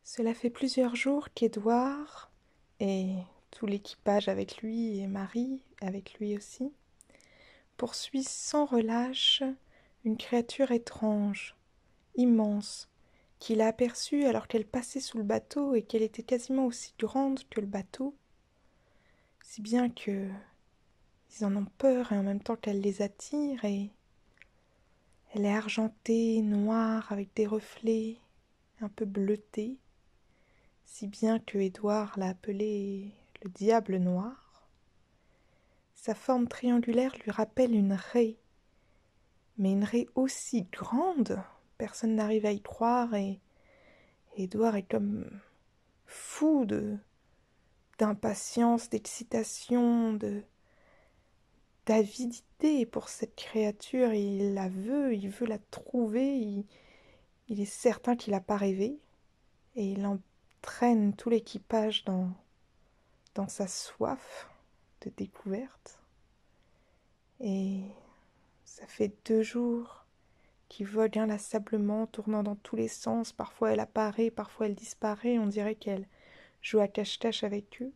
Cela fait plusieurs jours qu'Édouard et tout l'équipage avec lui et Marie avec lui aussi poursuit sans relâche une créature étrange, immense, qu'il a aperçue alors qu'elle passait sous le bateau et qu'elle était quasiment aussi grande que le bateau, si bien que ils en ont peur et en même temps qu'elle les attire et elle est argentée, noire, avec des reflets un peu bleutés, si bien que Édouard l'a appelée le diable noir. Sa forme triangulaire lui rappelle une raie, mais une raie aussi grande, personne n'arrive à y croire et Édouard est comme fou d'impatience, d'excitation, d'avidité pour cette créature. Il la veut, il veut la trouver, il est certain qu'il n'a pas rêvé et il entraîne tout l'équipage dans sa soif de découverte. Et ça fait 2 jours qu'il vogue inlassablement, tournant dans tous les sens. Parfois elle apparaît, parfois elle disparaît. On dirait qu'elle joue à cache-cache avec eux.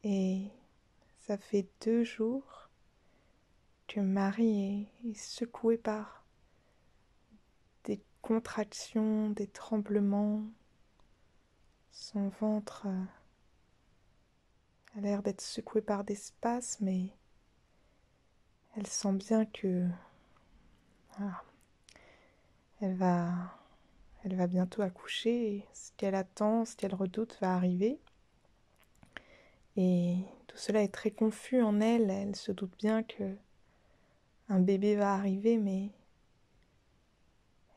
Et ça fait 2 jours que Marie est secouée par des contractions, des tremblements. Son ventre a l'air d'être secoué par des spasmes, mais elle sent bien que ah, elle va, elle va bientôt accoucher. Et ce qu'elle attend, ce qu'elle redoute va arriver. Et tout cela est très confus en elle. Elle se doute bien que un bébé va arriver, mais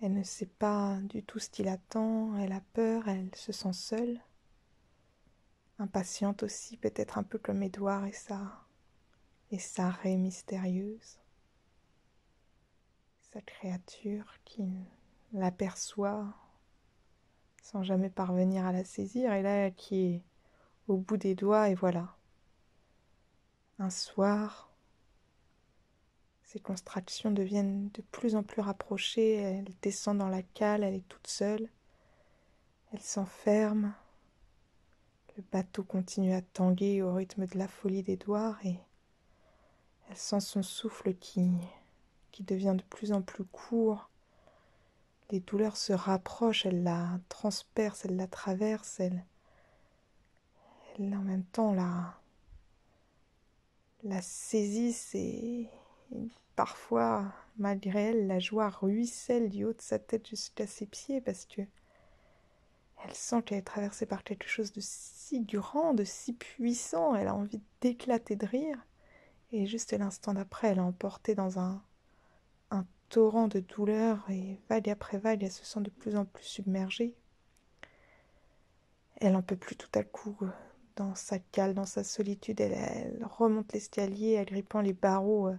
elle ne sait pas du tout ce qui l'attend. Elle a peur, elle se sent seule. Impatiente aussi, peut-être un peu comme Édouard et sa raie mystérieuse. Sa créature qui l'aperçoit sans jamais parvenir à la saisir, et là qui est au bout des doigts, et voilà. Un soir, ces contractions deviennent de plus en plus rapprochées, elle descend dans la cale, elle est toute seule, elle s'enferme, le bateau continue à tanguer au rythme de la folie d'Édouard, et elle sent son souffle qui devient de plus en plus court. Les douleurs se rapprochent, elle la transperce, elle la traverse, elle en même temps la saisissent et parfois, malgré elle, la joie ruisselle du haut de sa tête jusqu'à ses pieds parce que elle sent qu'elle est traversée par quelque chose de si grand, de si puissant, elle a envie d'éclater de rire et juste l'instant d'après, elle est emportée dans un torrent de douleur et vague après vague, elle se sent de plus en plus submergée. Elle n'en peut plus tout à coup dans sa cale, dans sa solitude, elle remonte l'escalier, agrippant les barreaux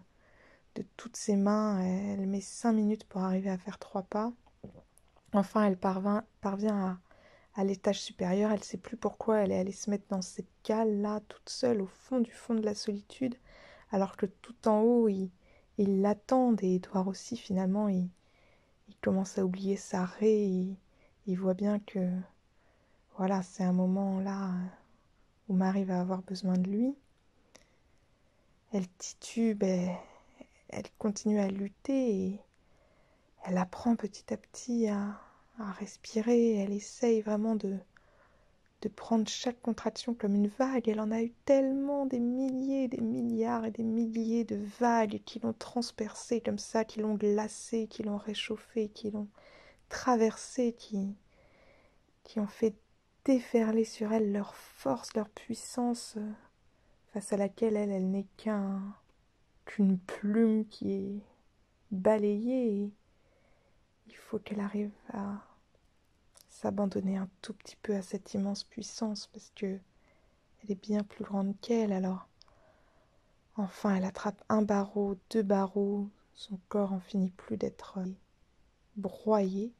de toutes ses mains. Elle met 5 minutes pour arriver à faire 3 pas. Enfin, elle parvient à l'étage supérieur. Elle ne sait plus pourquoi elle est allée se mettre dans cette cale-là, toute seule, au fond de la solitude, alors que tout en haut, ils l'attendent. Et Edouard aussi, finalement, il commence à oublier sa raie. Il voit bien que, voilà, c'est un moment là où Marie va avoir besoin de lui. Elle titube, elle continue à lutter et elle apprend petit à petit à respirer. Elle essaye vraiment de prendre chaque contraction comme une vague. Elle en a eu tellement, des milliers, des milliards et des milliers de vagues qui l'ont transpercée comme ça, qui l'ont glacée, qui l'ont réchauffée, qui l'ont traversée, qui ont fait déferler sur elle leur force, leur puissance, face à laquelle elle n'est qu'une plume qui est balayée. Et il faut qu'elle arrive à s'abandonner un tout petit peu à cette immense puissance parce que elle est bien plus grande qu'elle. Alors enfin elle attrape un barreau, 2 barreaux, son corps en finit plus d'être broyé.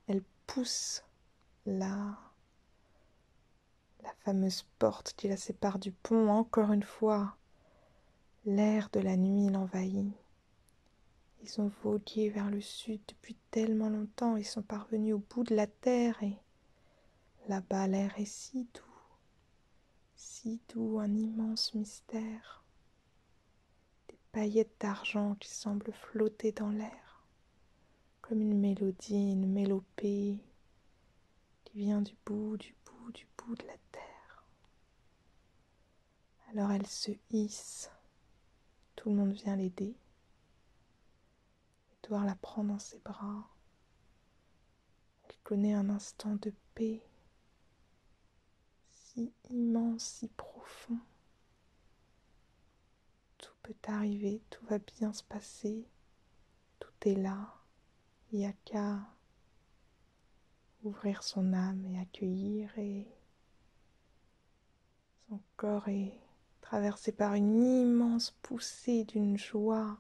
Elle pousse la fameuse porte qui la sépare du pont. Encore une fois, l'air de la nuit l'envahit. Ils ont vogué vers le sud depuis tellement longtemps, ils sont parvenus au bout de la terre et Là-bas, l'air est si doux, un immense mystère. Des paillettes d'argent qui semblent flotter dans l'air, comme une mélodie, une mélopée qui vient du bout de la terre. Alors elle se hisse, tout le monde vient l'aider. Edouard la prend dans ses bras. Elle connaît un instant de paix, si immense, si profond. Tout peut arriver, tout va bien se passer, tout est là. Il n'y a qu'à ouvrir son âme et accueillir, et son corps est traversé par une immense poussée d'une joie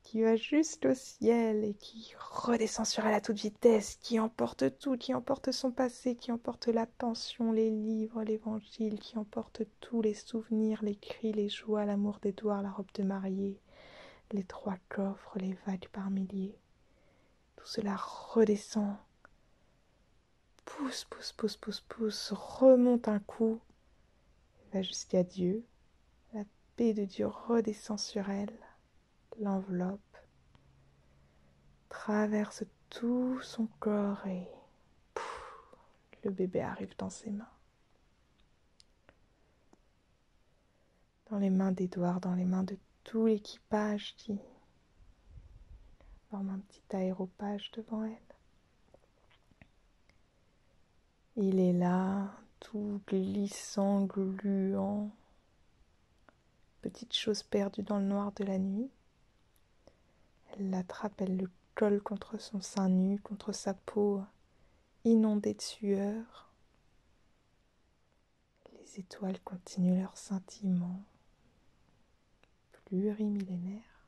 qui va juste au ciel et qui redescend sur elle à toute vitesse, qui emporte tout, qui emporte son passé, qui emporte la pension, les livres, l'évangile, qui emporte tous les souvenirs, les cris, les joies, l'amour d'Édouard, la robe de mariée, les 3 coffres, les vagues par milliers. Tout cela redescend, pousse, remonte un coup, va jusqu'à Dieu. La paix de Dieu redescend sur elle, l'enveloppe, traverse tout son corps et le bébé arrive dans ses mains. Dans les mains d'Édouard, dans les mains de tout l'équipage qui forme un petit aéropage devant elle. Il est là, tout glissant, gluant, petite chose perdue dans le noir de la nuit. Elle l'attrape, elle le colle contre son sein nu, contre sa peau inondée de sueur. Les étoiles continuent leur scintillement plurimillénaire.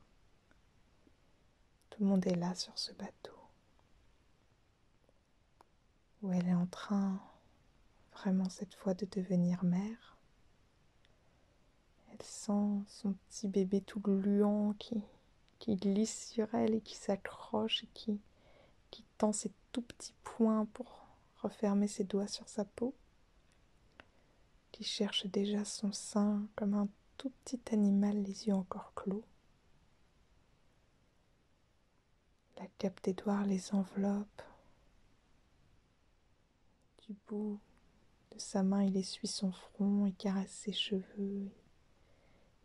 Tout le monde est là sur ce bateau, où elle est en train, vraiment cette fois, de devenir mère. Elle sent son petit bébé tout gluant qui glisse sur elle et qui s'accroche et qui tend ses tout petits poings pour refermer ses doigts sur sa peau, qui cherche déjà son sein comme un tout petit animal, les yeux encore clos. La cape d'Édouard les enveloppe. Du bout de sa main, il essuie son front, il caresse ses cheveux.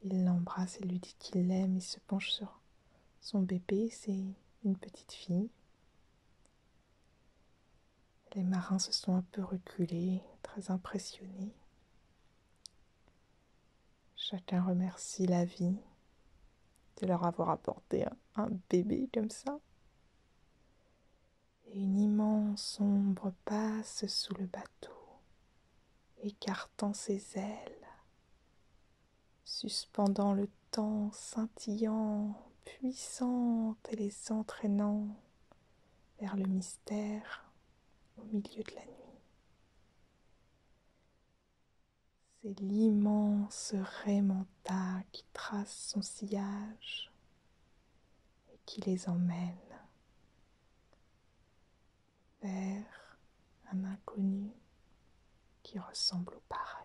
Il l'embrasse et lui dit qu'il l'aime. Il se penche sur son bébé, c'est une petite fille. Les marins se sont un peu reculés, très impressionnés. Chacun remercie la vie de leur avoir apporté un bébé comme ça. Et une immense ombre passe sous le bateau, écartant ses ailes, suspendant le temps, scintillant, puissante et les entraînant vers le mystère au milieu de la nuit. C'est l'immense Raimanta qui trace son sillage et qui les emmène vers un inconnu qui ressemble au paradis.